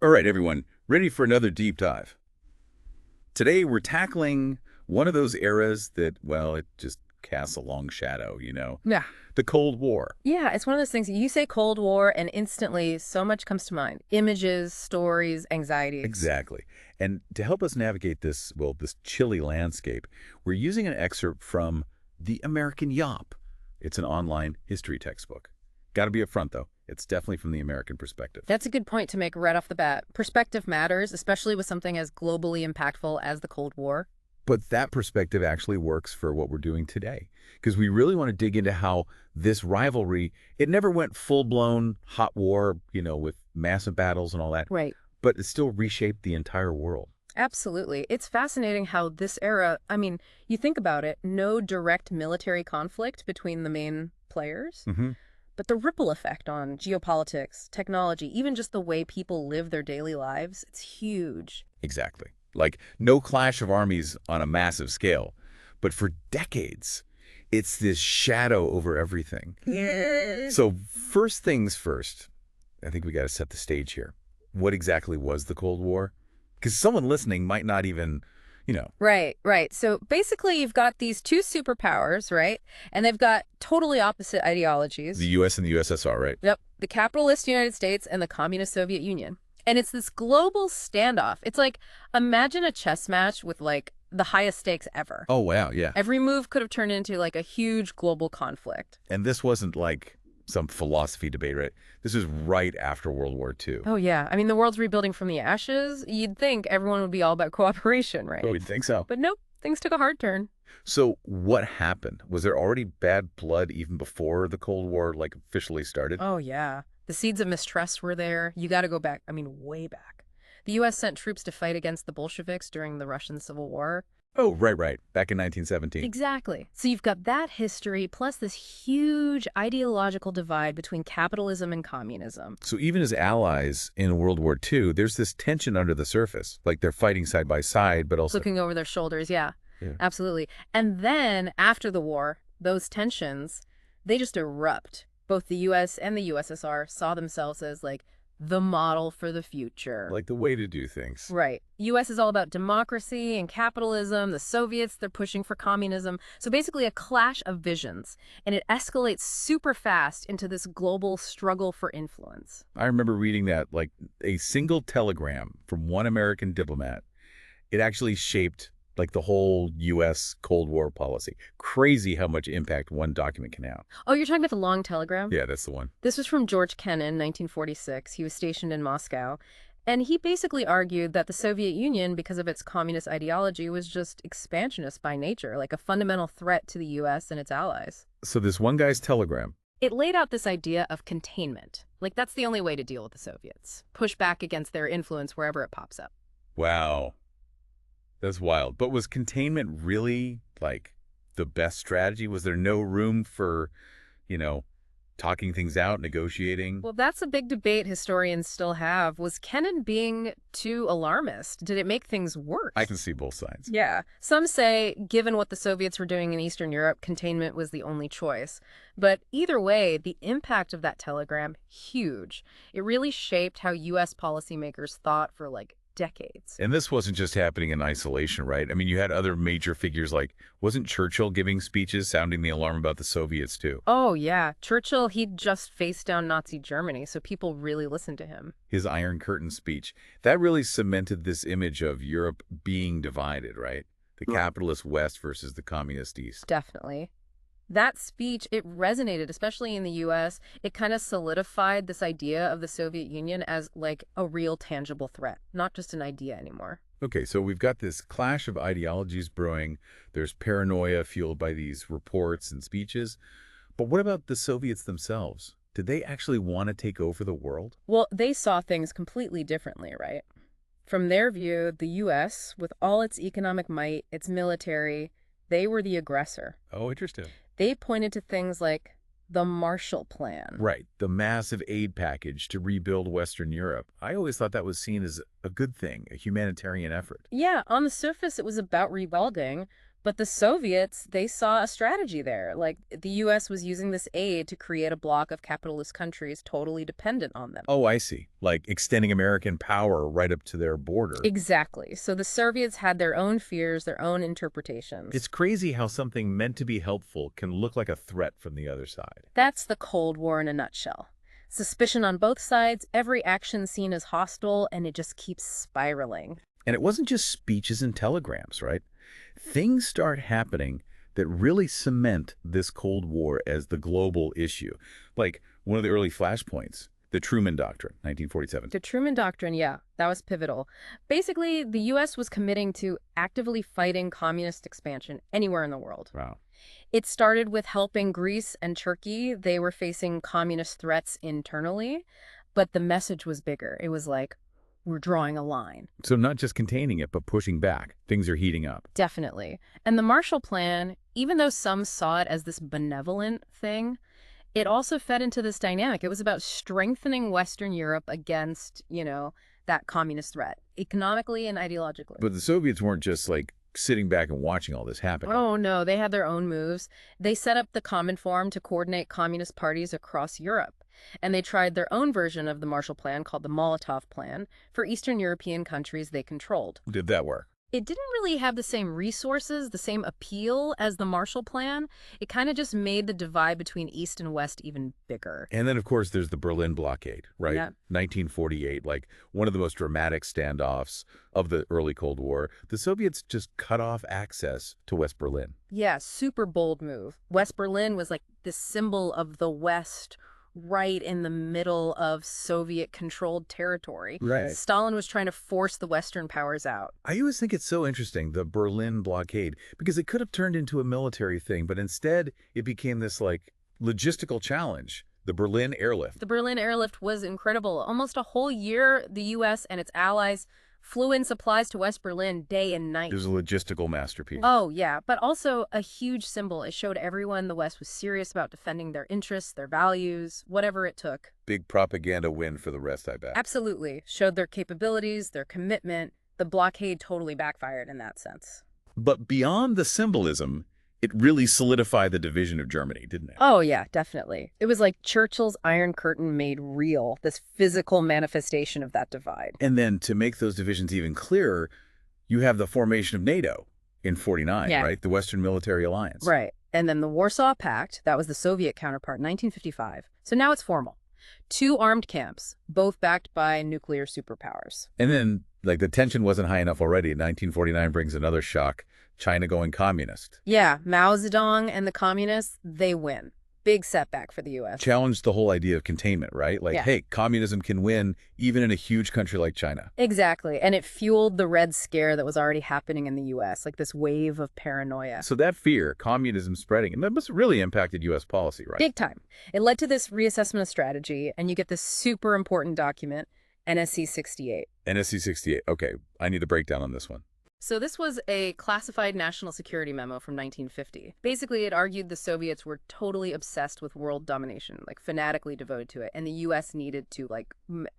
All right, everyone, ready for another deep dive. Today, we're tackling one of those eras that, well, it just casts a long shadow, Yeah. the Cold War. Yeah, it's one of those things you say Cold War and instantly so much comes to mind. Images, stories, anxieties. Exactly. And to help us navigate this, well, this chilly landscape, we're using an excerpt from The American Yawp. It's an online history textbook. Got to be upfront, though. It's definitely from the American perspective. That's a good point to make right off the bat. Perspective matters, especially with something as globally impactful as the Cold War. But that perspective actually works for what we're doing today, because we really want to dig into how this rivalry, it never went full-blown hot war, with massive battles and all that, Right. but it still reshaped the entire world. Absolutely. It's fascinating how this era, you think about it, no direct military conflict between the main players, hmm but the ripple effect on geopolitics, technology, even just the way people live their daily lives, it's huge. Exactly. Like no clash of armies on a massive scale, but for decades, it's this shadow over everything. Yeah. So first things first, I think we got to set the stage here. What exactly was the Cold War? Because someone listening might not even. Right, right. So basically, you've got these two superpowers, right? And they've got totally opposite The ideologies. U.S. and the USSR, right? Yep. The capitalist United States and the communist Soviet Union. And it's this global standoff. It's like, imagine a chess match with like the highest stakes ever. Oh, wow, yeah. Every move could have turned into like a huge global conflict. And this wasn't like some philosophy debate, right? This was right after World War II. Oh, yeah. The world's rebuilding from the ashes. You'd think everyone would be all about cooperation, Oh, right? you'd think so. But nope, things took a hard turn. So what happened? Was there already bad blood even before the Cold War, like, officially started? Oh, yeah. The seeds of mistrust were there. You got to go back, way back. The U.S. sent troops to fight against the Bolsheviks during the Russian Civil War. Oh, right. Back in 1917. Exactly. So you've got that history plus this huge ideological divide between capitalism and communism. So even as allies in World War II, there's this tension under the surface. Like they're fighting side by side, but also... Looking over their shoulders, yeah, Yeah. absolutely. And then after the war, those tensions, they just erupt. Both the U.S. and the USSR saw themselves as like the model for the future. Like the way to do things. Right. U.S. is all about democracy and capitalism. The Soviets, they're pushing for communism. So basically a clash of visions. And it escalates super fast into this global struggle for influence. I remember reading that, like, a single telegram from one American diplomat, it actually shaped, like, the whole U.S. Cold War policy. Crazy how much impact one document can have. Oh, you're talking about the long telegram? Yeah, that's the one. This was from George Kennan, 1946. He was stationed in Moscow. And he basically argued that the Soviet Union, because of its communist ideology, was just expansionist by nature, like a fundamental threat to the U.S. and its allies. So this one guy's telegram. It laid out this idea of containment. Like, that's the only way to deal with the Soviets. Push back against their influence wherever it pops up. Wow. That's wild. But was containment really, like, the best strategy? Was there no room for, you know, talking things out, negotiating? Well, that's a big debate historians still have. Was Kennan being too alarmist? Did it make things worse? I can see both sides. Yeah. Some say, given what the Soviets were doing in Eastern Europe, containment was the only choice. But either way, the impact of that telegram, huge. It really shaped how U.S. policymakers thought for, like, decades. And this wasn't just happening in isolation, right? I mean, you had other major figures like, wasn't Churchill giving speeches sounding the alarm about the Soviets too? Oh, yeah. Churchill, he'd just faced down Nazi Germany, so people really listened to him. His Iron Curtain speech, that really cemented this image of Europe being divided, right? The capitalist West versus the communist East. Definitely. That speech, it resonated, especially in the U.S. It kind of solidified this idea of the Soviet Union as like a real tangible threat, not just an idea anymore. Okay, so we've got this clash of ideologies brewing. There's paranoia fueled by these reports and speeches. But what about the Soviets themselves? Did they actually want to take over the world? Well, they saw things completely differently, right? From their view, the U.S., with all its economic might, its military, they were the aggressor. Oh, interesting. They pointed to things like the Marshall Plan. Right, the massive aid package to rebuild Western Europe. I always thought that was seen as a good thing, a humanitarian effort. Yeah, on the surface, it was about rebuilding, But the Soviets, they saw a strategy there. Like, the U.S. was using this aid to create a bloc of capitalist countries totally dependent on them. Oh, I see. Like extending American power right up to their border. Exactly. So the Soviets had their own fears, their own interpretations. It's crazy how something meant to be helpful can look like a threat from the other side. That's the Cold War in a nutshell. Suspicion on both sides, every action seen as hostile, and it just keeps spiraling. And it wasn't just speeches and telegrams, right? Things start happening that really cement this Cold War as the global issue. Like one of the early flashpoints, the Truman Doctrine, 1947. The Truman Doctrine, yeah, that was pivotal. Basically, the U.S. was committing to actively fighting communist expansion anywhere in the world. Wow. It started with helping Greece and Turkey. They were facing communist threats internally, but the message was bigger. It was like, we're drawing a line. So not just containing it, but pushing back. Things are heating up. Definitely. And the Marshall Plan, even though some saw it as this benevolent thing, it also fed into this dynamic. It was about strengthening Western Europe against, that communist threat, economically and ideologically. But the Soviets weren't just like sitting back and watching all this happen. Oh, no, they had their own moves. They set up the Common Forum to coordinate communist parties across Europe. And they tried their own version of the Marshall Plan called the Molotov Plan for Eastern European countries they controlled. Did that work? It didn't really have the same resources, the same appeal as the Marshall Plan. It kind of just made the divide between East and West even bigger. And then, of course, there's the Berlin blockade, right? Yeah. 1948, like one of the most dramatic standoffs of the early Cold War. The Soviets just cut off access to West Berlin. Yeah, super bold move. West Berlin was like this symbol of the West, right in the middle of Soviet-controlled territory. Right. Stalin was trying to force the Western powers out. I always think it's so interesting, the Berlin blockade, because it could have turned into a military thing, but instead it became this like logistical challenge, the Berlin airlift. The Berlin airlift was incredible. Almost a whole year, the U.S. and its allies flew in supplies to West Berlin day and night. It was a logistical masterpiece. Oh, yeah, but also a huge symbol. It showed everyone the West was serious about defending their interests, their values, whatever it took. Big propaganda win for the rest, I bet. Absolutely. Showed their capabilities, their commitment. The blockade totally backfired in that sense. But beyond the symbolism, it really solidified the division of Germany, didn't it? Oh, yeah, definitely. It was like Churchill's Iron Curtain made real, this physical manifestation of that divide. And then to make those divisions even clearer, you have the formation of NATO in 49, Yeah. right? The Western Military Alliance. Right. And then the Warsaw Pact, that was the Soviet counterpart, 1955. So now it's formal. 2 armed camps, both backed by nuclear superpowers. And then, like, the tension wasn't high enough already. 1949 brings another shock, China going communist. Yeah, Mao Zedong and the communists, they win. Big setback for the U.S. Challenged the whole idea of containment, right? Like, Yeah. hey, communism can win even in a huge country like China. Exactly. And it fueled the Red Scare that was already happening in the U.S., like this wave of paranoia. So that fear, communism spreading, and that must have really impacted U.S. policy, right? Big time. It led to this reassessment of strategy, and you get this super important document, NSC 68. NSC 68. Okay, I need a breakdown on this one. So this was a classified national security memo from 1950. Basically, it argued the Soviets were totally obsessed with world domination, like fanatically devoted to it, and the U.S. needed to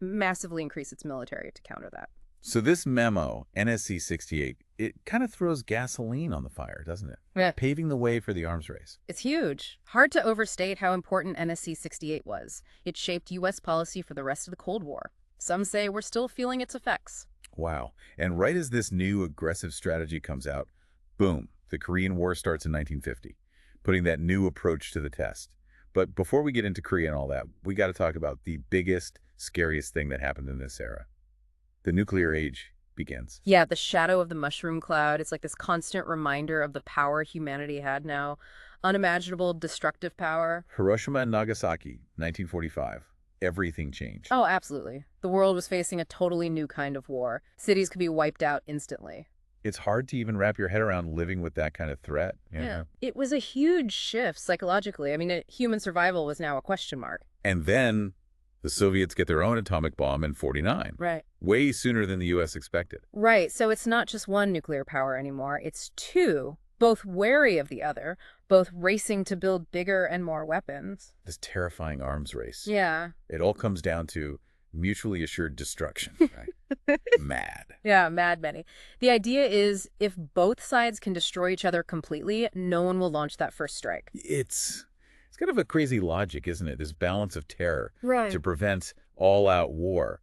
massively increase its military to counter that. So this memo, NSC 68, it kind of throws gasoline on the fire, doesn't it? Yeah. Paving the way for the arms race. It's huge. Hard to overstate how important NSC 68 was. It shaped U.S. policy for the rest of the Cold War. Some say we're still feeling its effects. Wow. And right as this new aggressive strategy comes out, boom, the Korean War starts in 1950, putting that new approach to the test. But before we get into Korea and all that, we got to talk about the biggest, scariest thing that happened in this era. The nuclear age begins. Yeah, the shadow of the mushroom cloud. It's like this constant reminder of the power humanity had now. Unimaginable, destructive power. Hiroshima and Nagasaki, 1945. Everything changed. Oh, absolutely. The world was facing a totally new kind of war. Cities could be wiped out instantly. It's hard to even wrap your head around living with that kind of threat. You know? It was a huge shift psychologically. I mean, human survival was now a question mark. And then the Soviets get their own atomic bomb in 49. Right. Way sooner than the U.S. expected. Right. So it's not just one nuclear power anymore. It's 2, both wary of the other, both racing to build bigger and more weapons. This terrifying arms race. Yeah. It all comes down to mutually assured destruction, right? Mad. Yeah, mad many. The idea is if both sides can destroy each other completely, no one will launch that first strike. It's kind of a crazy logic, isn't it? This balance of terror to Right. prevent all-out war.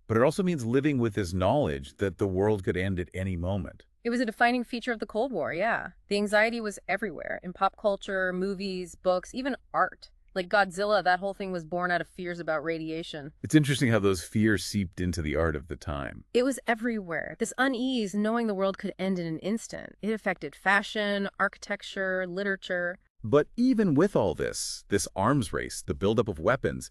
But it also means living with this knowledge that the world could end at any moment. It was a defining feature of the Cold War, yeah. The anxiety was everywhere, in pop culture, movies, books, even art. Like Godzilla, that whole thing was born out of fears about radiation. It's interesting how those fears seeped into the art of the time. It was everywhere. This unease, knowing the world could end in an instant. It affected fashion, architecture, literature. But even with all this arms race, the buildup of weapons,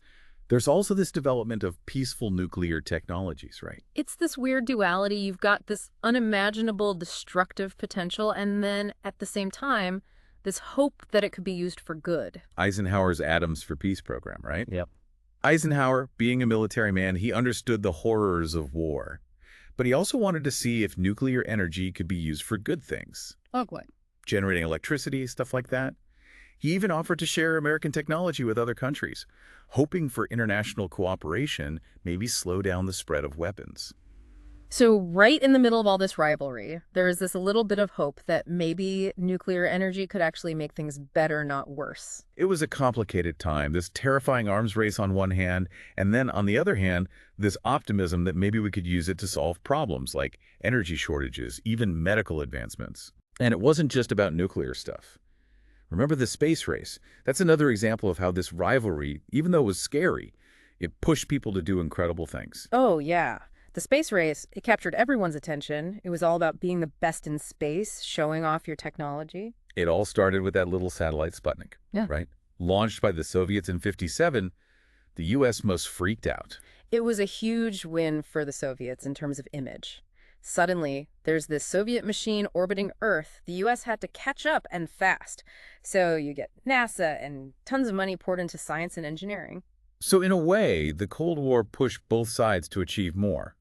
there's also this development of peaceful nuclear technologies, right? It's this weird duality. You've got this unimaginable destructive potential, and then at the same time, this hope that it could be used for good. Eisenhower's Atoms for Peace program, right? Yep. Eisenhower, being a military man, he understood the horrors of war. But he also wanted to see if nuclear energy could be used for good things. Like what? Generating electricity, stuff like that. He even offered to share American technology with other countries, hoping for international cooperation, maybe slow down the spread of weapons. So right in the middle of all this rivalry, there is this little bit of hope that maybe nuclear energy could actually make things better, not worse. It was a complicated time, this terrifying arms race on one hand, and then on the other hand, this optimism that maybe we could use it to solve problems like energy shortages, even medical advancements. And it wasn't just about nuclear stuff. Remember the space race? That's another example of how this rivalry, even though it was scary, it pushed people to do incredible things. Oh, yeah. The space race, it captured everyone's attention. It was all about being the best in space, showing off your technology. It all started with that little satellite Sputnik, Yeah. right? Launched by the Soviets in '57, the U.S. most freaked out. It was a huge win for the Soviets in terms of image. Suddenly, there's this Soviet machine orbiting Earth. The U.S. had to catch up and fast. So you get NASA and tons of money poured into science and engineering. So in a way, the Cold War pushed both sides to achieve more.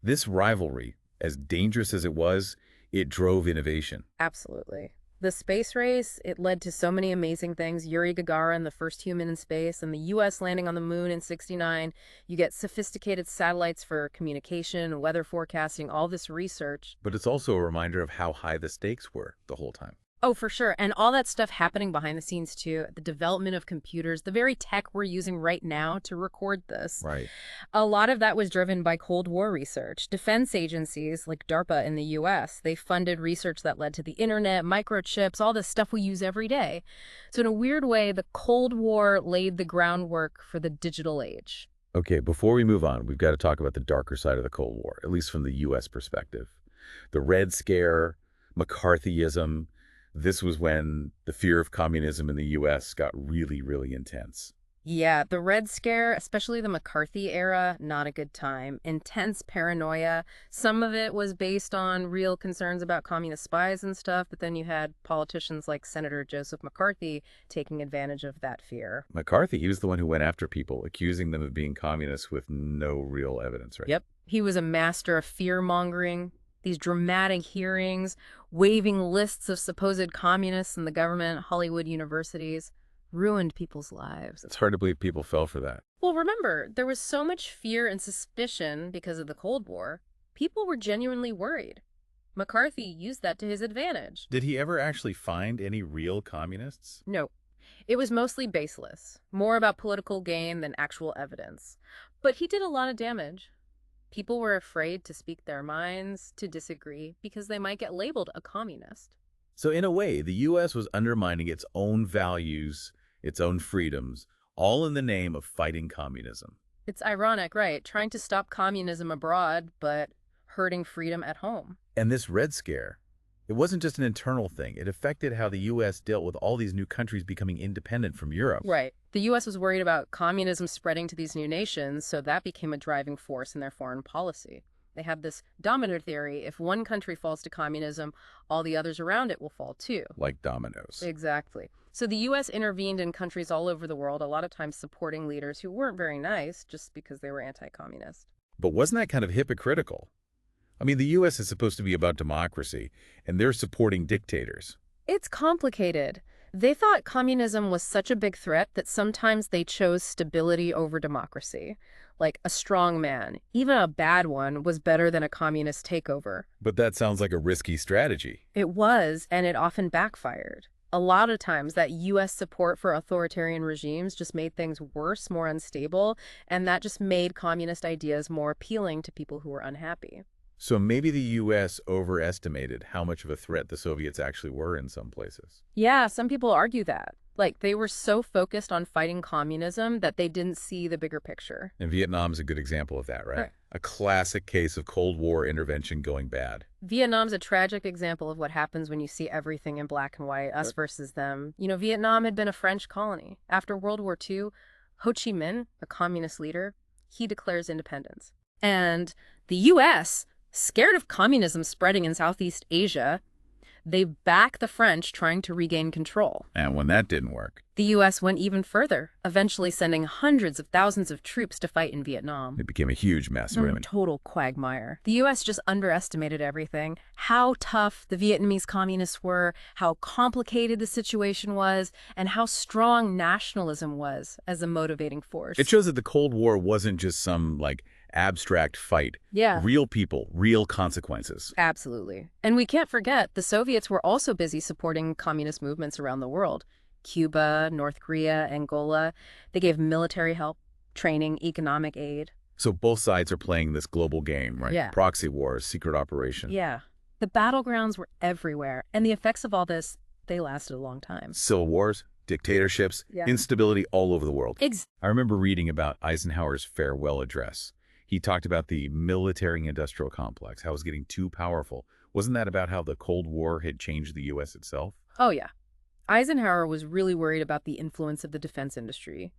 This rivalry, as dangerous as it was, it drove innovation. Absolutely. The space race, it led to so many amazing things. Yuri Gagarin, the first human in space, and the U.S. landing on the moon in '69. You get sophisticated satellites for communication, weather forecasting, all this research. But it's also a reminder of how high the stakes were the whole time. Oh, for sure. And all that stuff happening behind the scenes, too. The development of computers, the very tech we're using right now to record this. Right. A lot of that was driven by Cold War research. Defense agencies like DARPA in the U.S., they funded research that led to the internet, microchips, all this stuff we use every day. So in a weird way, the Cold War laid the groundwork for the digital age. Okay, before we move on, we've got to talk about the darker side of the Cold War, at least from the U.S. perspective. The Red Scare, McCarthyism. This was when the fear of communism in the U.S. got really, really intense. Yeah, the Red Scare, especially the McCarthy era, not a good time. Intense paranoia. Some of it was based on real concerns about communist spies and stuff, but then you had politicians like Senator Joseph McCarthy taking advantage of that fear. McCarthy, he was the one who went after people, accusing them of being communists with no real evidence, right? Yep. He was a master of fear-mongering. These dramatic hearings, waving lists of supposed communists in the government, Hollywood universities, ruined people's lives. It's hard to believe people fell for that. Well, remember, there was so much fear and suspicion because of the Cold War. People were genuinely worried. McCarthy used that to his advantage. Did he ever actually find any real communists? No, it was mostly baseless, more about political gain than actual evidence. But he did a lot of damage. People were afraid to speak their minds, to disagree, because they might get labeled a communist. So in a way, the U.S. was undermining its own values, its own freedoms, all in the name of fighting communism. It's ironic, right? Trying to stop communism abroad, but hurting freedom at home. And this Red Scare, it wasn't just an internal thing. It affected how the U.S. dealt with all these new countries becoming independent from Europe. Right. The U.S. was worried about communism spreading to these new nations, so that became a driving force in their foreign policy. They had this domino theory. If one country falls to communism, all the others around it will fall too. Like dominoes. Exactly. So the U.S. intervened in countries all over the world, a lot of times supporting leaders who weren't very nice just because they were anti-communist. But wasn't that kind of hypocritical? I mean, the U.S. is supposed to be about democracy, and they're supporting dictators. It's complicated. They thought communism was such a big threat that sometimes they chose stability over democracy. Like a strong man, even a bad one, was better than a communist takeover. But that sounds like a risky strategy. It was, and it often backfired. A lot of times that U.S. support for authoritarian regimes just made things worse, more unstable, and that just made communist ideas more appealing to people who were unhappy. So maybe the U.S. overestimated how much of a threat the Soviets actually were in some places. Yeah, some people argue that. Like, they were so focused on fighting communism that they didn't see the bigger picture. And Vietnam's a good example of that, right? Right. A classic case of Cold War intervention going bad. Vietnam's a tragic example of what happens when you see everything in black and white, us versus them. You know, Vietnam had been a French colony. After World War II, Ho Chi Minh, a communist leader, he declares independence. And the U.S., scared of communism spreading in Southeast Asia, they back the French trying to regain control. And when that didn't work, The U.S. went even further, eventually sending hundreds of thousands of troops to fight in Vietnam. it became a huge mess. Total quagmire. The U.S. just underestimated everything. How tough the Vietnamese communists were, how complicated the situation was, and how strong nationalism was as a motivating force. It shows that the Cold War wasn't just some, abstract fight. Yeah. Real people, real consequences. Absolutely. And we can't forget, the Soviets were also busy supporting communist movements around the world. Cuba, North Korea, Angola. They gave military help, training, economic aid. So both sides are playing this global game, right? Yeah. Proxy wars, secret operation. Yeah. The battlegrounds were everywhere, and the effects of all this, they lasted a long time. Civil wars, dictatorships, Yeah. instability all over the world. Ex- I remember reading about Eisenhower's farewell address. He talked about the military-industrial complex, how it was getting too powerful. Wasn't that about how the Cold War had changed the U.S. itself? Oh, yeah. Eisenhower was really worried about the influence of the defense industry,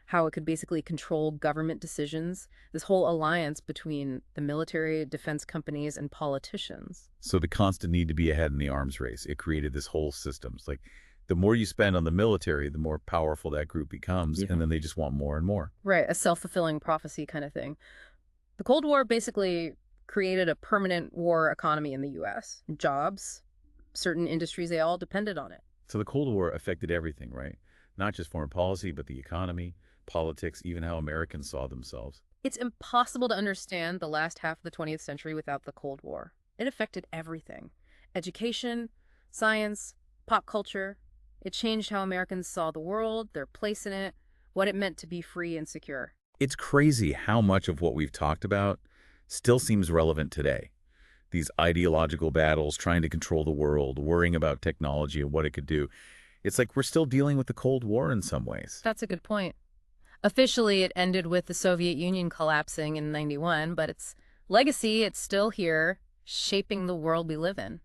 how it could basically control government decisions, this whole alliance between the military, defense companies, and politicians. So the constant need to be ahead in the arms race, it created this whole system. It's like the more you spend on the military, the more powerful that group becomes, and then they just want more and more. Right, a self-fulfilling prophecy kind of thing. The Cold War basically created a permanent war economy in the U.S. Jobs, certain industries, they all depended on it. So the Cold War affected everything, right? Not just foreign policy, but the economy, politics, even how Americans saw themselves. It's impossible to understand the last half of the 20th century without the Cold War. It affected everything. Education, science, pop culture. It changed how Americans saw the world, their place in it, what it meant to be free and secure. It's crazy how much of what we've talked about still seems relevant today. These ideological battles, trying to control the world, worrying about technology and what it could do. It's like we're still dealing with the Cold War in some ways. That's a good point. Officially, it ended with the Soviet Union collapsing in '91, but its legacy, it's still here, shaping the world we live in.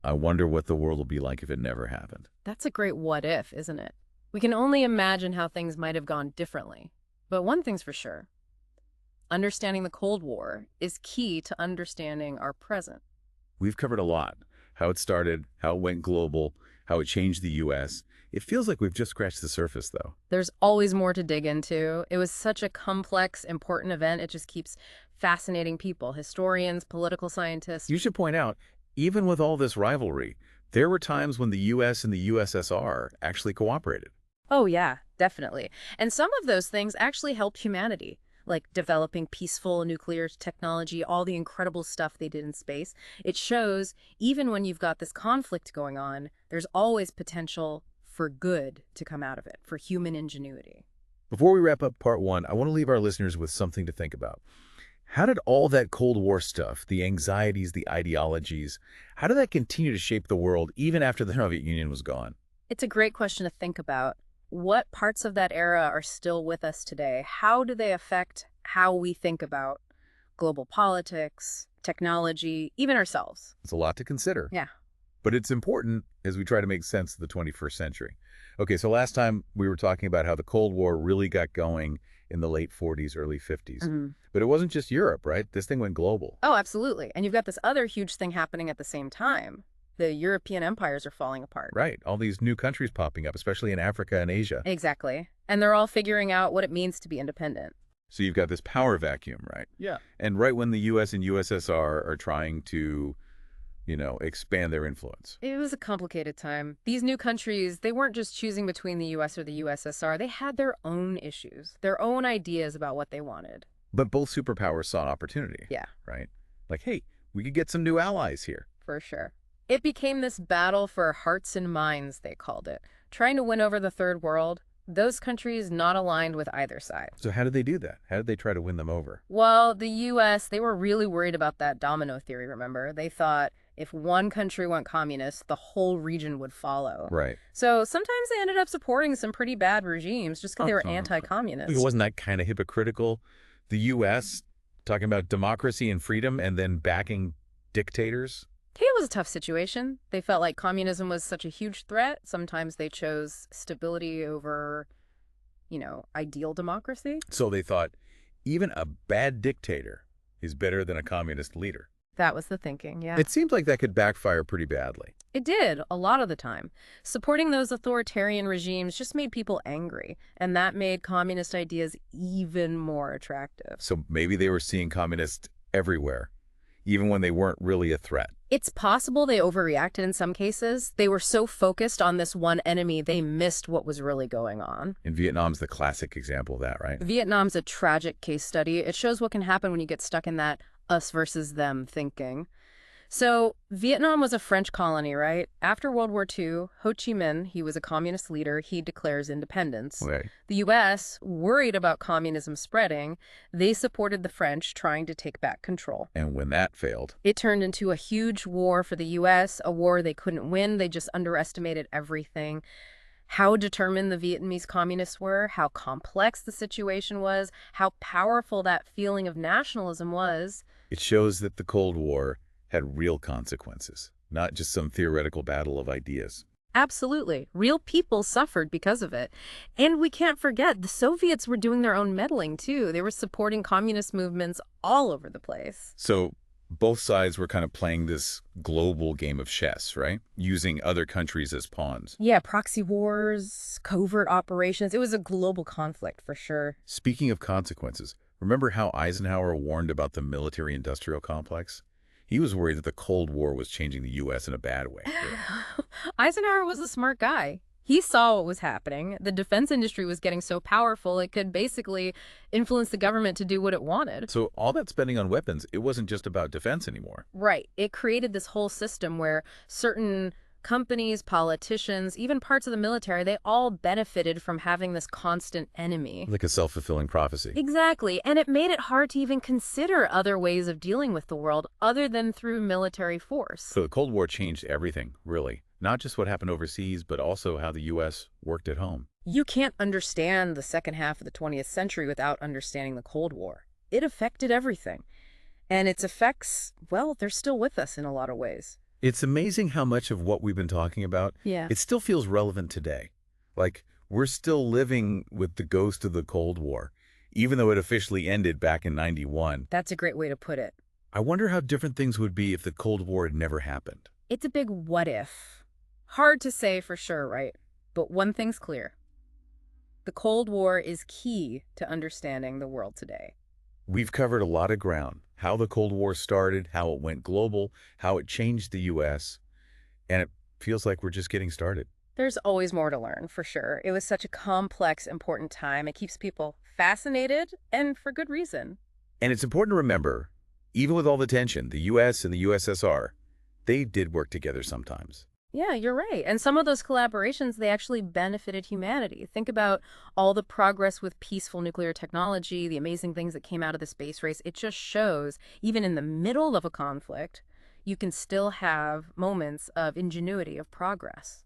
I wonder what the world will be like if it never happened. That's a great what if, isn't it? We can only imagine how things might have gone differently. But one thing's for sure. Understanding the Cold War is key to understanding our present. We've covered a lot. How it started, how it went global, how it changed the U.S. It feels like we've just scratched the surface, though. There's always more to dig into. It was such a complex, important event. It just keeps fascinating people, historians, political scientists. You should point out, even with all this rivalry, there were times when the U.S. and the USSR actually cooperated. Oh, yeah, definitely. And some of those things actually helped humanity, like developing peaceful nuclear technology, all the incredible stuff they did in space. It shows, even when you've got this conflict going on, there's always potential for good to come out of it, for human ingenuity. Before we wrap up part one, I want to leave our listeners with something to think about. How did all that Cold War stuff, the anxieties, the ideologies, how did that continue to shape the world even after the Soviet Union was gone? It's a great question to think about. What parts of that era are still with us today? How do they affect how we think about global politics, technology, even ourselves? It's a lot to consider. Yeah. But it's important as we try to make sense of the 21st century. Okay, so last time we were talking about how the Cold War really got going in the late 40s, early 50s. But it wasn't just Europe, right? This thing went global. Oh, absolutely. And you've got this other huge thing happening at the same time. The European empires are falling apart. Right. All these new countries popping up, especially in Africa and Asia. Exactly. And they're all figuring out what it means to be independent. So you've got this power vacuum, right? Yeah. And right when the U.S. and USSR are trying to, expand their influence. It was a complicated time. These new countries, they weren't just choosing between the U.S. or the USSR. They had their own issues, their own ideas about what they wanted. But both superpowers saw an opportunity, Yeah, right? Like, hey, we could get some new allies here. for sure. It became this battle for hearts and minds, they called it, trying to win over the third world, those countries not aligned with either side. So how did they do that? How did they try to win them over? Well, the U.S., they were really worried about that domino theory, remember? They thought if one country went communist, the whole region would follow. Right. So sometimes they ended up supporting some pretty bad regimes just because they were anti-communist. Wasn't that kind of hypocritical? The U.S. talking about democracy and freedom and then backing dictators? It was a tough situation. They felt like communism was such a huge threat. Sometimes they chose stability over, ideal democracy. So they thought even a bad dictator is better than a communist leader. That was the thinking, yeah. It seems like that could backfire pretty badly. It did, a lot of the time. Supporting those authoritarian regimes just made people angry, and that made communist ideas even more attractive. So maybe they were seeing communists everywhere, even when they weren't really a threat. It's possible they overreacted in some cases. They were so focused on this one enemy, they missed what was really going on. And Vietnam's the classic example of that, right? Vietnam's a tragic case study. It shows what can happen when you get stuck in that us versus them thinking. So Vietnam was a French colony, right? After World War II, Ho Chi Minh, he was a communist leader. He declares independence. Right. The U.S., worried about communism spreading, they supported the French trying to take back control. And when that failed, It turned into a huge war for the U.S., a war they couldn't win. They just underestimated everything. How determined the Vietnamese communists were, how complex the situation was, how powerful that feeling of nationalism was. it shows that the Cold War had real consequences, not just some theoretical battle of ideas. Absolutely. Real people suffered because of it. And we can't forget, the Soviets were doing their own meddling, too. They were supporting communist movements all over the place. So both sides were kind of playing this global game of chess, right? Using other countries as pawns. Yeah, proxy wars, covert operations. It was a global conflict, for sure. Speaking of consequences, remember how Eisenhower warned about the military-industrial complex? He was worried that the Cold War was changing the U.S. in a bad way. Eisenhower was a smart guy. He saw what was happening. The defense industry was getting so powerful, it could basically influence the government to do what it wanted. So all that spending on weapons, it wasn't just about defense anymore. Right. It created this whole system where certain companies, politicians, even parts of the military, they all benefited from having this constant enemy. Like a self-fulfilling prophecy. Exactly. And it made it hard to even consider other ways of dealing with the world other than through military force. So the Cold War changed everything, really. Not just what happened overseas, but also how the U.S. worked at home. You can't understand the second half of the 20th century without understanding the Cold War. It affected everything. And its effects, well, they're still with us in a lot of ways. It's amazing how much of what we've been talking about, Yeah. it still feels relevant today. Like, we're still living with the ghost of the Cold War, even though it officially ended back in '91. That's a great way to put it. I wonder how different things would be if the Cold War had never happened. It's a big what if. Hard to say for sure, right? But one thing's clear. The Cold War is key to understanding the world today. We've covered a lot of ground. How the Cold War started, how it went global, how it changed the U.S., and it feels like we're just getting started. There's always more to learn, for sure. It was such a complex, important time. It keeps people fascinated, and for good reason. And it's important to remember, even with all the tension, the U.S. and the USSR, they did work together sometimes. Yeah, you're right. And some of those collaborations, they actually benefited humanity. Think about all the progress with peaceful nuclear technology, the amazing things that came out of the space race. It just shows, even in the middle of a conflict, you can still have moments of ingenuity, of progress.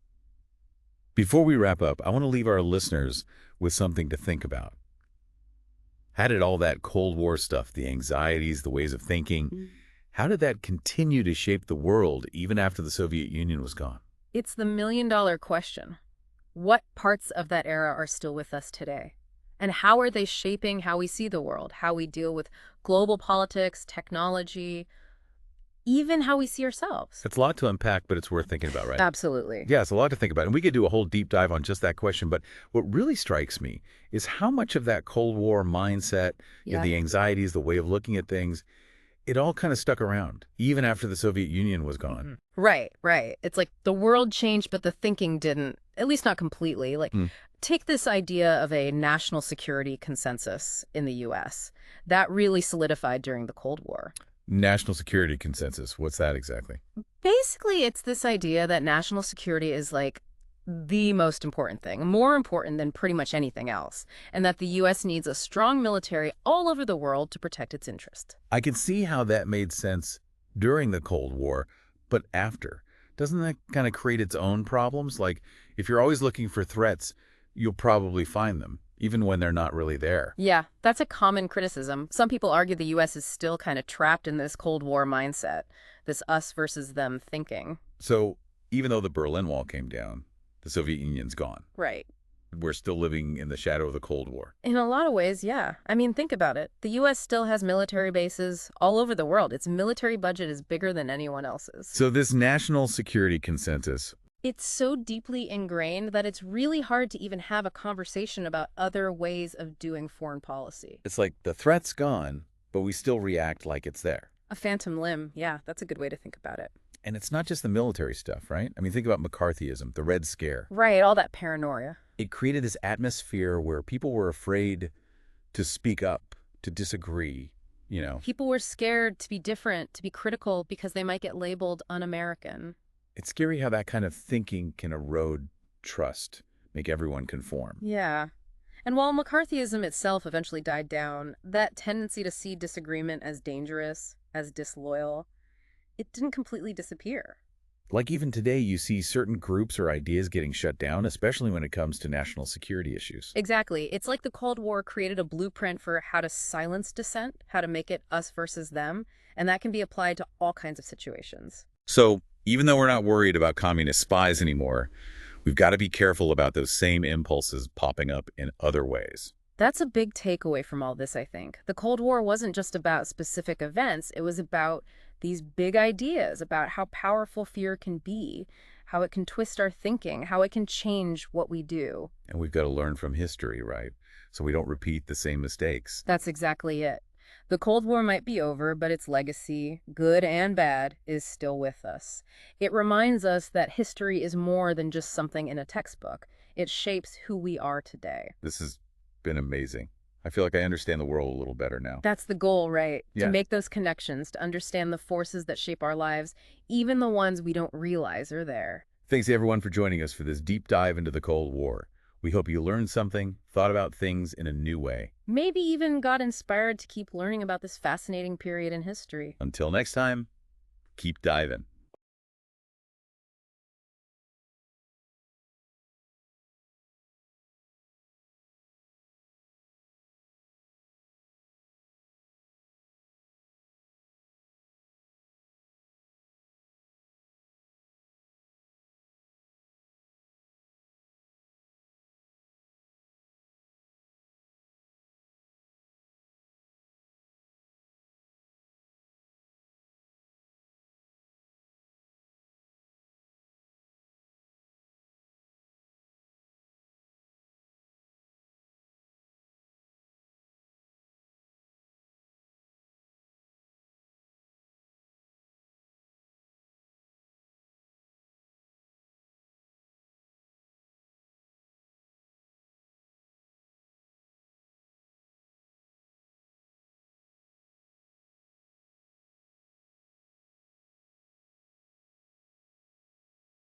Before we wrap up, I want to leave our listeners with something to think about. How did all that Cold War stuff, the anxieties, the ways of thinking, how did that continue to shape the world even after the Soviet Union was gone? It's the million-dollar question. What parts of that era are still with us today? And how are they shaping how we see the world, how we deal with global politics, technology, even how we see ourselves? It's a lot to unpack, but it's worth thinking about, right? Absolutely. Yeah, it's a lot to think about. And we could do a whole deep dive on just that question. But what really strikes me is how much of that Cold War mindset, the anxieties, the way of looking at things, it all kind of stuck around, even after the Soviet Union was gone. Right, right. It's like the world changed, but the thinking didn't, at least not completely. Like Take this idea of a national security consensus in the U.S. That really solidified during the Cold War. National security consensus. What's that exactly? Basically, it's this idea that national security is like the most important thing, more important than pretty much anything else, and that the U.S. needs a strong military all over the world to protect its interest. I can see how that made sense during the Cold War, but after. Doesn't that kind of create its own problems? Like, if you're always looking for threats, you'll probably find them, even when they're not really there. Yeah, that's a common criticism. Some people argue the U.S. is still kind of trapped in this Cold War mindset, this us versus them thinking. So, even though the Berlin Wall came down, the Soviet Union's gone. Right. We're still living in the shadow of the Cold War. In a lot of ways, yeah. I mean, think about it. The U.S. still has military bases all over the world. Its military budget is bigger than anyone else's. So this national security consensus, It's so deeply ingrained that it's really hard to even have a conversation about other ways of doing foreign policy. it's like the threat's gone, but we still react like it's there. A phantom limb, yeah, that's a good way to think about it. And it's not just the military stuff, right? I mean, think about McCarthyism, the Red Scare. Right, all that paranoia. It created this atmosphere where people were afraid to speak up, to disagree, you know. People were scared to be different, to be critical, because they might get labeled un-American. It's scary how that kind of thinking can erode trust, make everyone conform. Yeah. And while McCarthyism itself eventually died down, that tendency to see disagreement as dangerous, as disloyal, it didn't completely disappear. Like even today, you see certain groups or ideas getting shut down, especially when it comes to national security issues. Exactly. It's like the Cold War created a blueprint for how to silence dissent, how to make it us versus them, and that can be applied to all kinds of situations. So even though we're not worried about communist spies anymore, we've got to be careful about those same impulses popping up in other ways. That's a big takeaway from all this, I think. The Cold War wasn't just about specific events. It was about these big ideas about how powerful fear can be, how it can twist our thinking, how it can change what we do. And we've got to learn from history, right? So we don't repeat the same mistakes. That's exactly it. The Cold War might be over, but its legacy, good and bad, is still with us. It reminds us that history is more than just something in a textbook. It shapes who we are today. This has been amazing. I feel like I understand the world a little better now. That's the goal, right? Yeah. To make those connections, to understand the forces that shape our lives, even the ones we don't realize are there. Thanks everyone for joining us for this deep dive into the Cold War. We hope you learned something, thought about things in a new way. Maybe even got inspired to keep learning about this fascinating period in history. Until next time, keep diving.